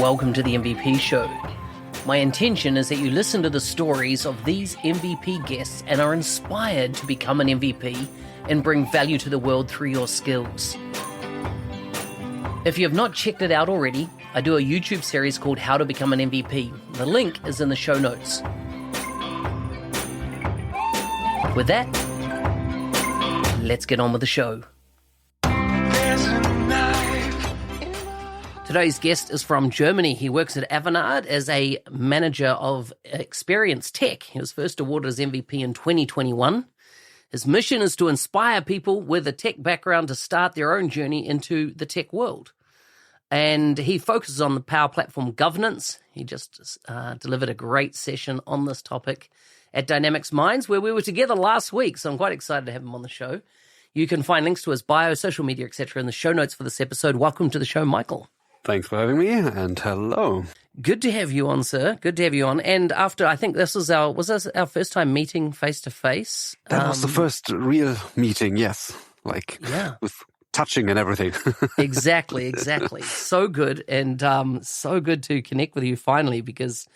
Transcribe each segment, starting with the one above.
welcome to the MVP Show. My intention is that you listen to the stories of these MVP guests and are inspired to become an MVP and bring value to the world through your skills. If you have not checked it out already, I do a YouTube series called How to Become an MVP. The link is in the show notes. With that, let's get on with the show. Today's guest is from Germany. He works at Avanade as a manager of experience tech. He was first awarded as MVP in 2021. His mission is to inspire people with a tech background to start their own journey into the tech world. And he focuses on the Power Platform governance. He just delivered a great session on this topic at Dynamics Minds, where we were together last week. So I'm quite excited to have him on the show. You can find links to his bio, social media, etc. in the show notes for this episode. Welcome to the show, Michael. Thanks for having me, and hello. Good to have you on, sir. Good to have you on. And after, I think this was our first time meeting face-to-face? That was the first real meeting, yes. With touching and everything. Exactly. So good, and so good to connect with you finally, because,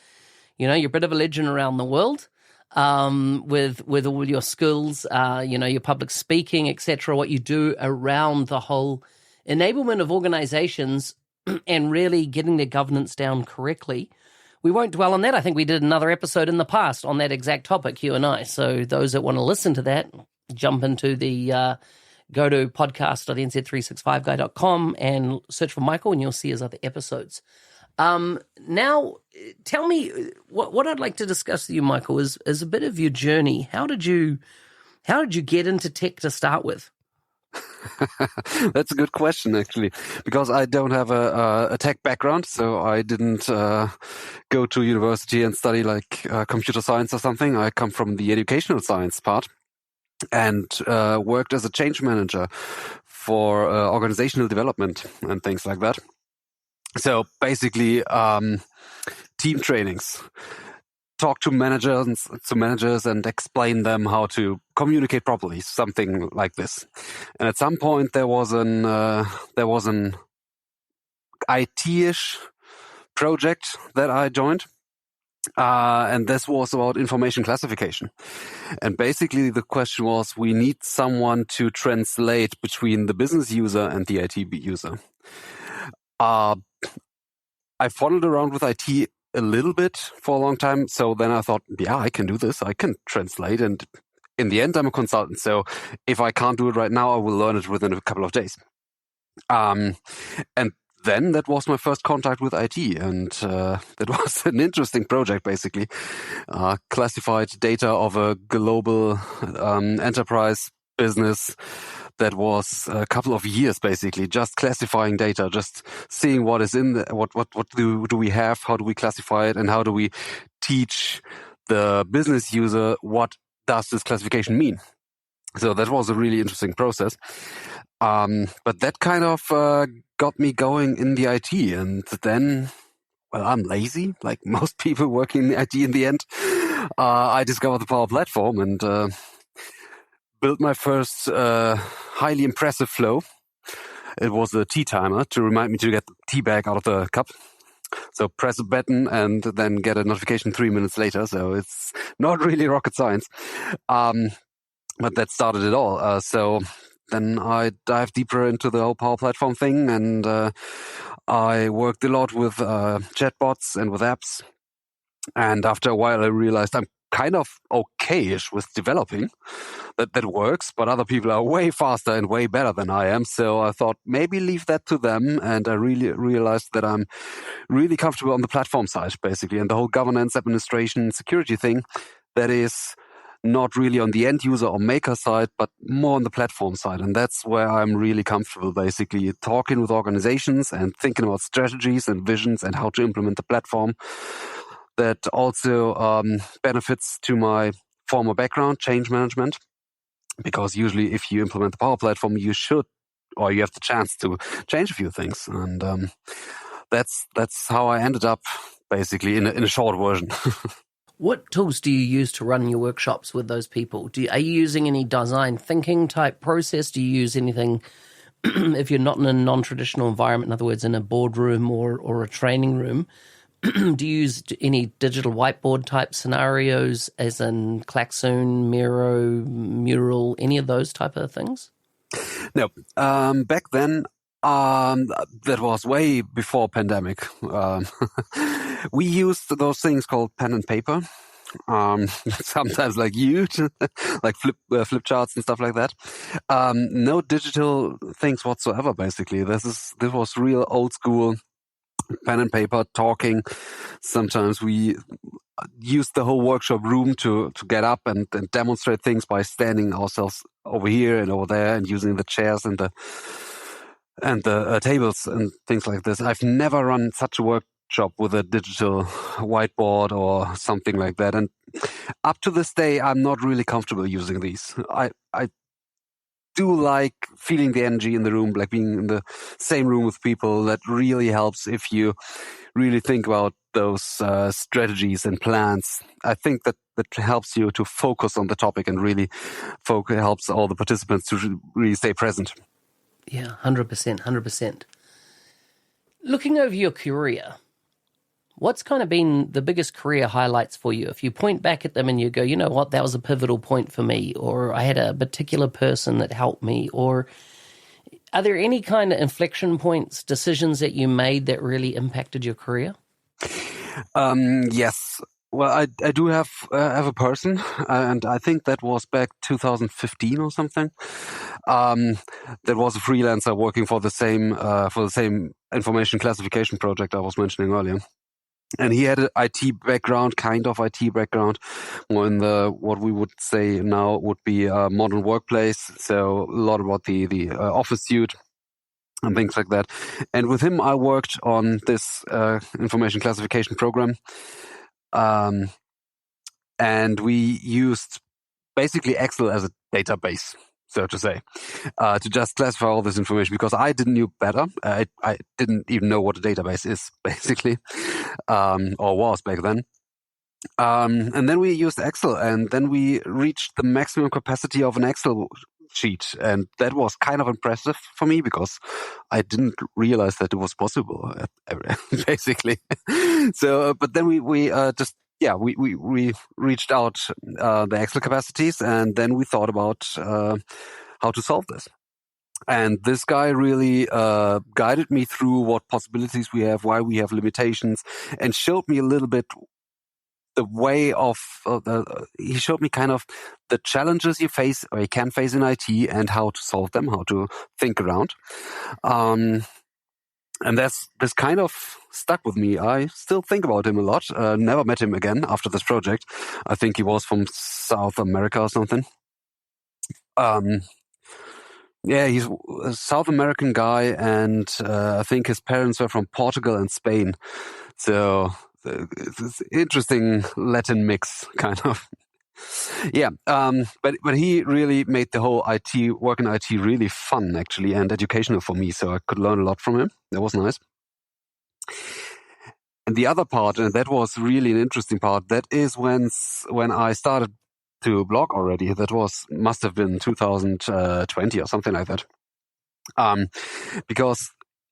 you know, you're a bit of a legend around the world with all your skills, your public speaking, etc., what you do around the whole enablement of organizations and really getting their governance down correctly. We won't dwell on that. I think we did another episode in the past on that exact topic, you and I. So those that want to listen to that, jump into the go to podcast.nz365guy.com and search for Michael, and you'll see his other episodes. Now, tell me, what I'd like to discuss with you, Michael, is a bit of your journey. How did you get into tech to start with? That's a good question, actually, because I don't have a tech background, so I didn't go to university and study computer science or something. I come from the educational science part and worked as a change manager for organizational development and things like that. So basically, team trainings. Talk to managers and explain them how to communicate properly, something like this. And at some point there was an IT-ish project that I joined, and this was about information classification. And basically the question was, we need someone to translate between the business user and the IT user. I followed around with IT a little bit for a long time. So then I thought, yeah, I can do this. I can translate. And in the end, I'm a consultant. So if I can't do it right now, I will learn it within a couple of days. And then that was my first contact with IT. And that was an interesting project, basically. Classified data of a global enterprise business that was a couple of years, basically, just classifying data, just seeing what is in there, what do we have, how do we classify it, and how do we teach the business user what does this classification mean. So that was a really interesting process. But that kind of got me going in the IT. And then, well, I'm lazy, like most people working in IT in the end. I discovered the Power Platform and built my first highly impressive flow. It was a tea timer to remind me to get the tea bag out of the cup. So press a button and then get a notification 3 minutes later. So it's not really rocket science. But that started it all. So then I dived deeper into the whole Power Platform thing, and I worked a lot with chatbots and with apps. And after a while, I realized I'm kind of okay-ish with developing. That works, but other people are way faster and way better than I am. So I thought maybe leave that to them. And I really realized that I'm really comfortable on the platform side, basically, and the whole governance, administration, security thing that is not really on the end user or maker side, but more on the platform side. And that's where I'm really comfortable, basically, talking with organizations and thinking about strategies and visions and how to implement the platform. That also benefits to my former background, change management. Because usually if you implement the Power Platform, you should, or you have the chance to change a few things. And that's how I ended up, basically, in a short version. What tools do you use to run your workshops with those people? Are you using any design thinking type process? Do you use anything if you're not in a non-traditional environment, in other words, in a boardroom or a training room, do you use any digital whiteboard type scenarios, as in Klaxoon, Miro, Mural, any of those type of things? No. Back then, that was way before pandemic. We used those things called pen and paper. Sometimes like like flip charts and stuff like that. No digital things whatsoever. Basically, this was real old school pen and paper talking. Sometimes we used the whole workshop room to get up and demonstrate things by standing ourselves over here and over there and using the chairs and the tables and things like this. I've never run such a workshop with a digital whiteboard or something like that. And up to this day, I'm not really comfortable using these. I do like feeling the energy in the room, like being in the same room with people. That really helps if you really think about those strategies and plans. I think that helps you to focus on the topic and really helps all the participants to really stay present. Yeah, 100%. Looking over your career, what's kind of been the biggest career highlights for you? If you point back at them and you go, you know what, that was a pivotal point for me, or I had a particular person that helped me, or are there any kind of inflection points, decisions that you made that really impacted your career? Yes. Well, I do have a person, and I think that was back 2015 or something. That was a freelancer working for the same information classification project I was mentioning earlier. And he had an IT background, kind of IT background, more in the what we would say now would be a modern workplace. So a lot about the office suite and things like that. And with him, I worked on this information classification program. And we used basically Excel as a database, so to say, to just classify all this information, because I didn't know better. I didn't even know what a database is, basically, or was back then. And then we used Excel, and then we reached the maximum capacity of an Excel sheet. And that was kind of impressive for me, because I didn't realize that it was possible, basically. So, but then we reached out the Excel capacities, and then we thought about how to solve this. And this guy really guided me through what possibilities we have, why we have limitations, and showed me a little bit the way of he showed me kind of the challenges you face or you can face in IT and how to solve them, how to think around. And this kind of stuck with me. I still think about him a lot. Never met him again after this project. I think he was from South America or something. Yeah, he's a South American guy, and I think his parents were from Portugal and Spain. So it's an interesting Latin mix, kind of. Yeah, but he really made the whole work in IT really fun, actually, and educational for me. So I could learn a lot from him. That was nice. And the other part, and that was really an interesting part, that is when I started to blog already. That must have been 2020 or something like that. Because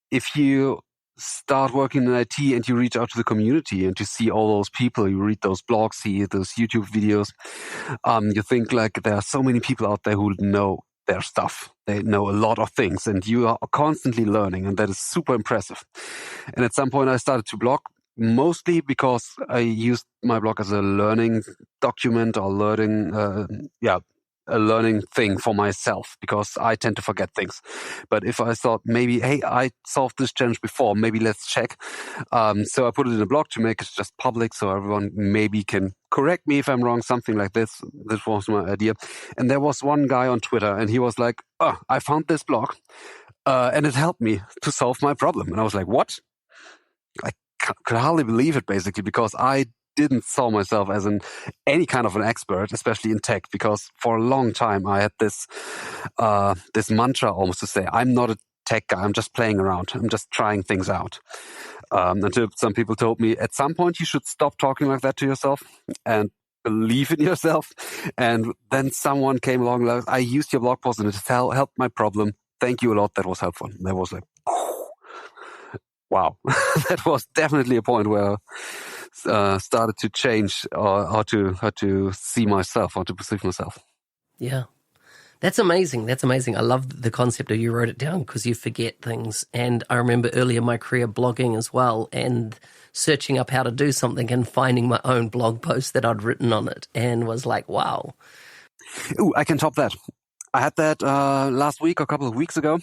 if you start working in IT and you reach out to the community and you see all those people, you read those blogs, see those YouTube videos, you think like there are so many people out there who know their stuff. They know a lot of things, and you are constantly learning, and that is super impressive. And at some point I started to blog, mostly because I used my blog as a learning document or a learning thing for myself, because I tend to forget things. But if I thought maybe, hey, I solved this challenge before, maybe let's check. So I put it in a blog to make it just public, so everyone maybe can correct me if I'm wrong, something like this. This was my idea. And there was one guy on Twitter, and he was like, oh, I found this blog, and it helped me to solve my problem. And I was like, what? I could hardly believe it, basically, because I didn't saw myself as any kind of an expert, especially in tech, because for a long time I had this mantra almost to say, I'm not a tech guy, I'm just playing around, I'm just trying things out. Until some people told me, at some point you should stop talking like that to yourself and believe in yourself. And then someone came along, like, I used your blog post and it helped my problem. thank you a lot. That was helpful. That was like, wow. That was definitely a point where started to change how to see myself, how to perceive myself. Yeah. That's amazing. That's amazing. I love the concept of you wrote it down because you forget things. And I remember early in my career blogging as well and searching up how to do something and finding my own blog post that I'd written on it and was like, wow. Ooh, I can top that. I had that last week, a couple of weeks ago,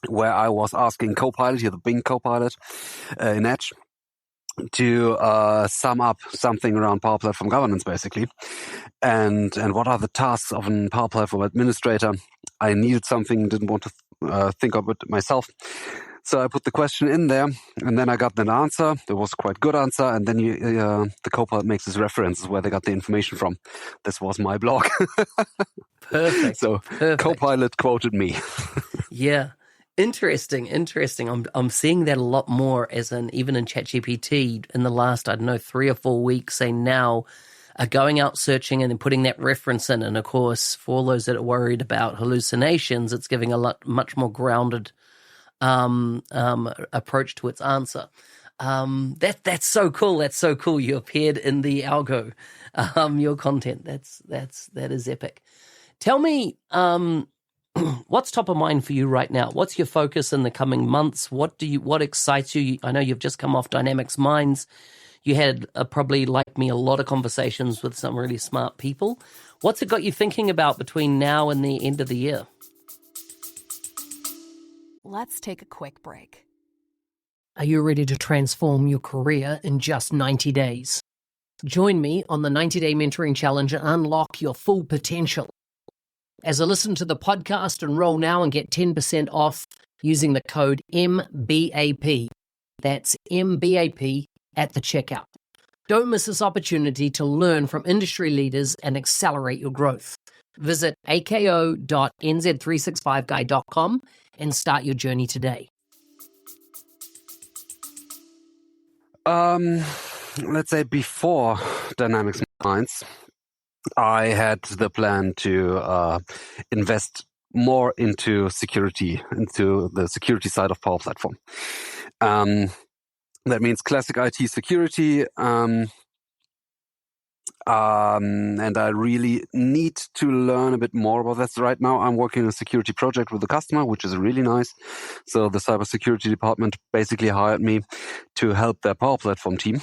where I was asking Copilot, here the Bing Copilot in Edge, to sum up something around Power Platform governance, basically, and what are the tasks of a Power Platform administrator. I needed something, didn't want to think of it myself, so I put the question in there, and then I got an answer. It was a quite good answer, and then the Copilot makes his references where they got the information from. This was my blog. Perfect. So Perfect. Copilot quoted me. Yeah. Interesting. I'm seeing that a lot more even in ChatGPT in the last, 3 or 4 weeks, they now are going out searching and then putting that reference in. And of course, for all those that are worried about hallucinations, it's giving a much more grounded approach to its answer. That's so cool. That's so cool. You appeared in the algo, your content. That is epic. Tell me, what's top of mind for you right now? What's your focus in the coming months? What excites you? I know you've just come off Dynamics Minds. You had probably, like me, a lot of conversations with some really smart people. What's it got you thinking about between now and the end of the year? Let's take a quick break. Are you ready to transform your career in just 90 days? Join me on the 90-Day Mentoring Challenge and unlock your full potential. As I listen to the podcast, enroll now and get 10% off using the code MBAP. That's MBAP at the checkout. Don't miss this opportunity to learn from industry leaders and accelerate your growth. Visit ako.nz365guy.com and start your journey today. Let's say before Dynamics Minds, I had the plan to invest more into security, into the security side of Power Platform. That means classic IT security, and I really need to learn a bit more about that. Right now, I'm working on a security project with a customer, which is really nice. So the cybersecurity department basically hired me to help their Power Platform team.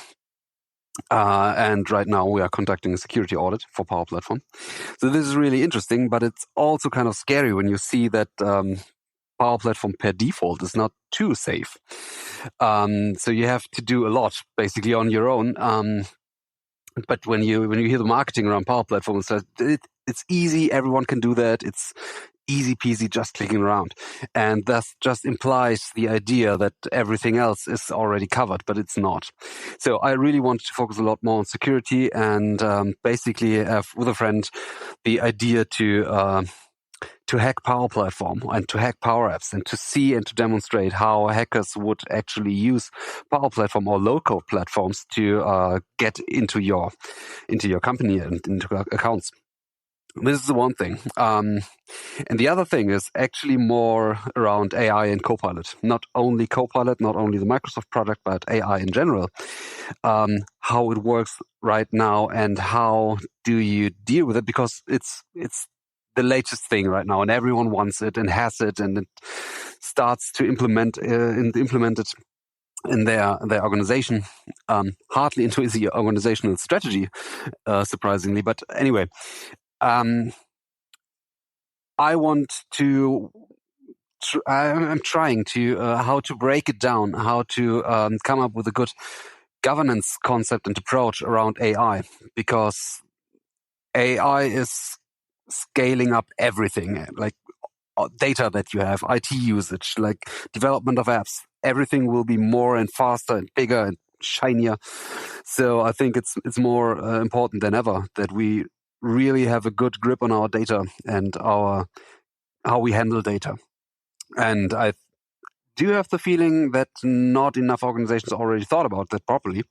And right now we are conducting a security audit for Power Platform. So this is really interesting, but it's also kind of scary when you see that Power Platform per default is not too safe. So you have to do a lot basically on your own. But when you hear the marketing around Power Platform, it's easy, everyone can do that. It's easy peasy, just clicking around. And that just implies the idea that everything else is already covered, but it's not. So I really wanted to focus a lot more on security and basically have with a friend the idea to hack Power Platform and to hack Power Apps and to see and to demonstrate how hackers would actually use Power Platform or local platforms to get into your company and into accounts. This is the one thing. And the other thing is actually more around AI and Copilot. Not only Copilot, not only the Microsoft product, but AI in general. How it works right now and how do you deal with it? Because it's the latest thing right now and everyone wants it and has it and it starts to implement it in their organization, hardly into the organizational strategy, surprisingly. But anyway, I want to. I'm trying to how to break it down, how to come up with a good governance concept and approach around AI, because AI is scaling up everything, like data that you have, IT usage, like development of apps. Everything will be more and faster and bigger and shinier. So I think it's more important than ever that we really have a good grip on our data and how we handle data. And I do have the feeling that not enough organizations already thought about that properly.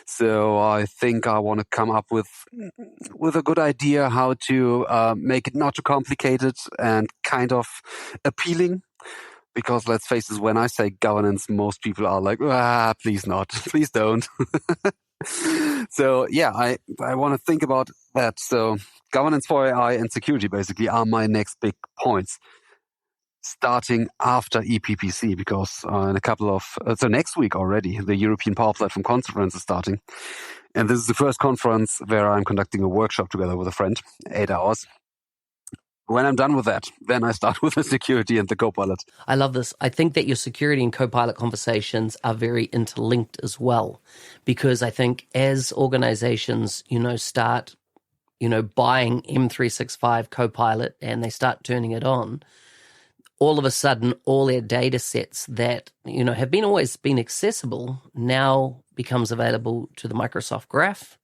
So I think I want to come up with a good idea how to make it not too complicated and kind of appealing Because let's face it, when I say governance, most people are like, please not, please don't. So yeah, I want to think about that. So governance for AI and security basically are my next big points, starting after EPPC, because in a couple of, so next week already, the European Power Platform Conference is starting. And this is the first conference where I'm conducting a workshop together with a friend, 8 hours. When I'm done with that, then I start with the security and the Copilot. I love this. I think that your security and Copilot conversations are very interlinked as well, because I think as organizations, start, buying M365 Copilot and they start turning it on, all of a sudden, all their data sets that, have always been accessible now becomes available to the Microsoft Graph,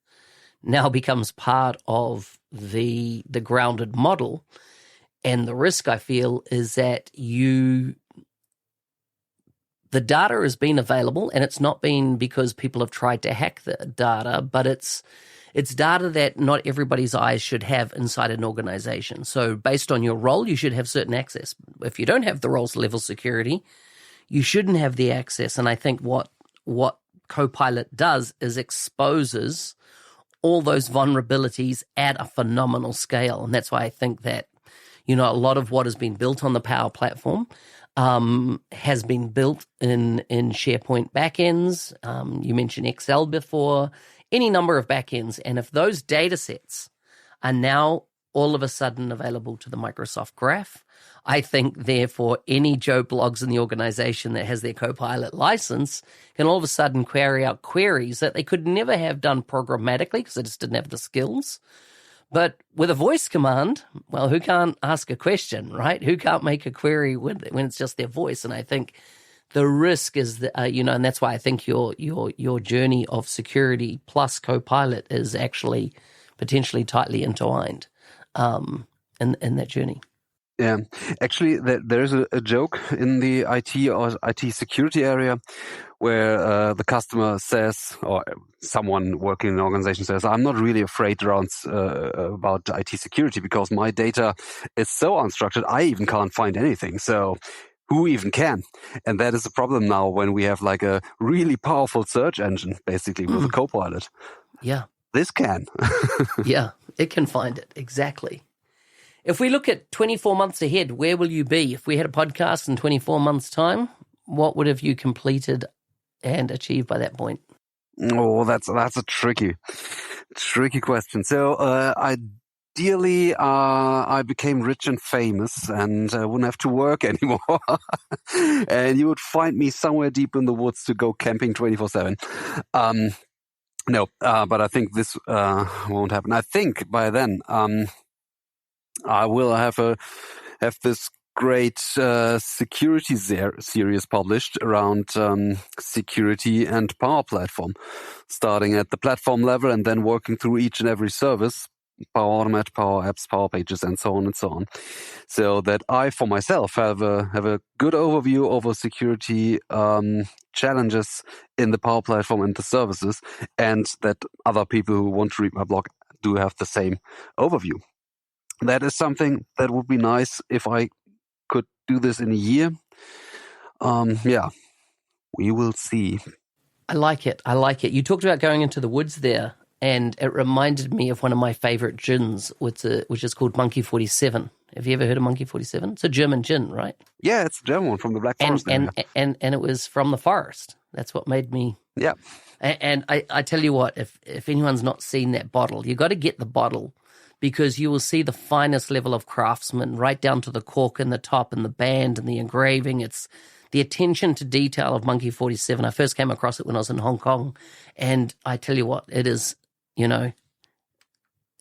now becomes part of the grounded model. And the risk, I feel, is that the data has been available, and it's not been because people have tried to hack the data, but it's data that not everybody's eyes should have inside an organization. So based on your role, you should have certain access. If you don't have the roles level security, you shouldn't have the access. And I think what Copilot does is exposes all those vulnerabilities at a phenomenal scale. And that's why I think that a lot of what has been built on the Power Platform has been built in SharePoint backends. You mentioned Excel before, any number of backends. And if those data sets are now all of a sudden available to the Microsoft Graph, I think, therefore, any Joe Blogs in the organization that has their Copilot license can all of a sudden query out queries that they could never have done programmatically because they just didn't have the skills. But with a voice command, well, who can't ask a question, right? Who can't make a query when it's just their voice? And I think the risk is that, and that's why I think your journey of security plus Copilot is actually potentially tightly entwined in that journey. Yeah, actually, there is a joke in the IT or IT security area where the customer says, or someone working in an organization says, I'm not really afraid about IT security because my data is so unstructured, I even can't find anything. So who even can? And that is the problem now when we have like a really powerful search engine, basically, with a Copilot. Yeah. This can. Yeah, it can find it. Exactly. If we look at 24 months ahead, where will you be? If we had a podcast in 24 months' time, what would have you completed and achieved by that point? Oh, that's a tricky question. So, ideally, I became rich and famous and I wouldn't have to work anymore. And you would find me somewhere deep in the woods to go camping 24/7. No, but I think this won't happen. I think by then, I will have this great security series published around security and Power Platform, starting at the platform level and then working through each and every service, Power Automate, Power Apps, Power Pages, and so on and so on, so that I, for myself, have a good overview over security challenges in the Power Platform and the services, and that other people who want to read my blog do have the same overview. That is something that would be nice if I could do this in a year. Yeah, we will see. I like it. You talked about going into the woods there, and it reminded me of one of my favorite gins, which is called Monkey 47. Have you ever heard of Monkey 47? It's a German gin, right? Yeah, it's a German one from the Black Forest area. And it was from the forest. That's what made me... Yeah. And I tell you what, if anyone's not seen that bottle, you got to get the bottle, because you will see the finest level of craftsman, right down to the cork and the top and the band and the engraving. It's the attention to detail of Monkey 47. I first came across it when I was in Hong Kong. And I tell you what, it is, a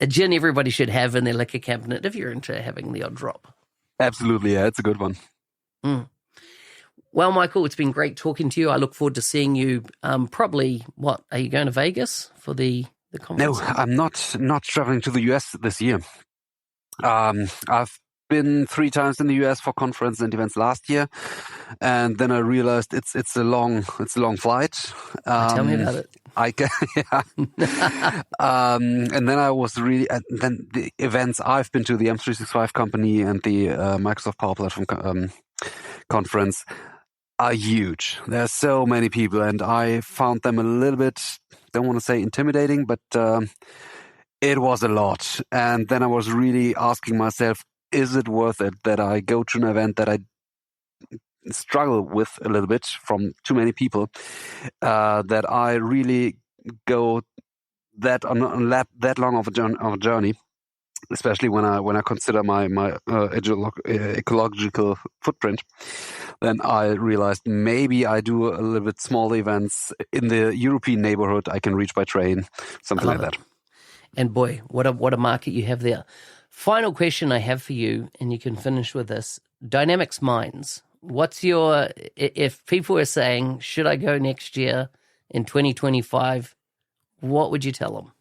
gin everybody should have in their liquor cabinet if you're into having the odd drop. Absolutely, yeah, it's a good one. Well, Michael, it's been great talking to you. I look forward to seeing you probably, are you going to Vegas for the conference? No, I'm not traveling to the US this year. I've been 3 times in the US for conferences and events last year, and then I realized it's a long flight. Tell me about it. And then I was then the events I've been to, the M365 company and the Microsoft Power Platform conference are huge. There are so many people, and I found them a little bit, don't want to say intimidating, but it was a lot. And then I was really asking myself, is it worth it that I go to an event that I struggle with a little bit from too many people, that I really go that long of a journey, especially when I consider my ecological footprint. Then I realized maybe I do a little bit small events in the European neighborhood I can reach by train, something like that. And boy, what a market you have there. Final question I have for you, and you can finish with this. Dynamics Minds. What's your, if people are saying, should I go next year in 2025, what would you tell them?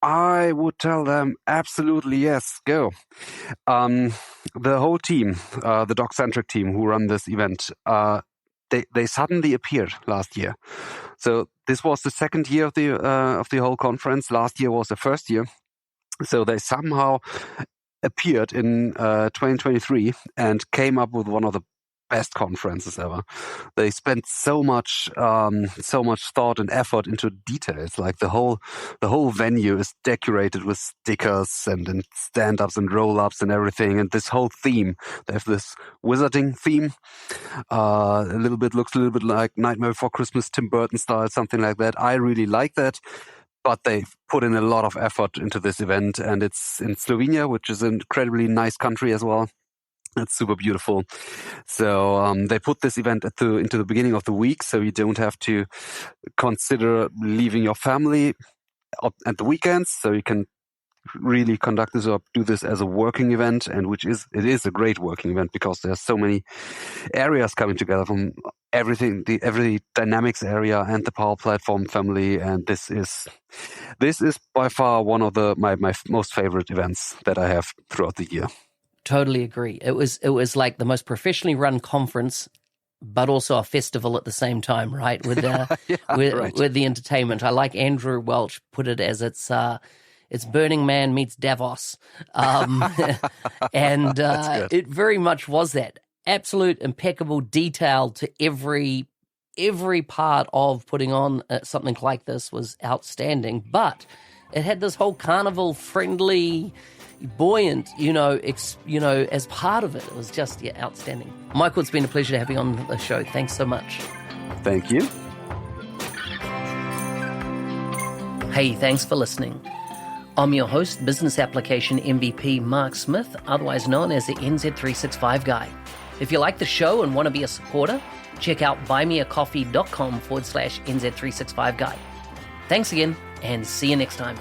I would tell them absolutely yes, go. The whole team, the dog-centric team who run this event, they suddenly appeared last year. So this was the second year of the whole conference. Last year was the first year. So they somehow appeared in 2023 and came up with one of the best conferences ever. They spent so much thought and effort into details. Like the whole venue is decorated with stickers and stand-ups and roll-ups and everything. And this whole theme, they have this wizarding theme. Looks a little bit like Nightmare Before Christmas, Tim Burton style, something like that. I really like that. But they've put in a lot of effort into this event, and it's in Slovenia, which is an incredibly nice country as well. It's super beautiful. So they put this event into the beginning of the week, so you don't have to consider leaving your family at the weekends. So you can really conduct this or do this as a working event, and it is a great working event because there's so many areas coming together from everything, every dynamics area and the Power Platform family, and this is by far one of my most favorite events that I have throughout the year. Totally agree. It was like the most professionally run conference, but also a festival at the same time, right? With with the entertainment. I like Andrew Welch put it as it's Burning Man meets Davos, and it very much was that. Absolute impeccable detail to every part of putting on something like this was outstanding. But it had this whole carnival friendly, buoyant, as part of it. It was just outstanding. Michael, it's been a pleasure to have you on the show. Thanks so much. Thank you. Hey, thanks for listening. I'm your host, Business Application MVP Mark Smith, otherwise known as the NZ365 Guy. If you like the show and want to be a supporter, check out buymeacoffee.com/NZ365 Guy. Thanks again, and see you next time.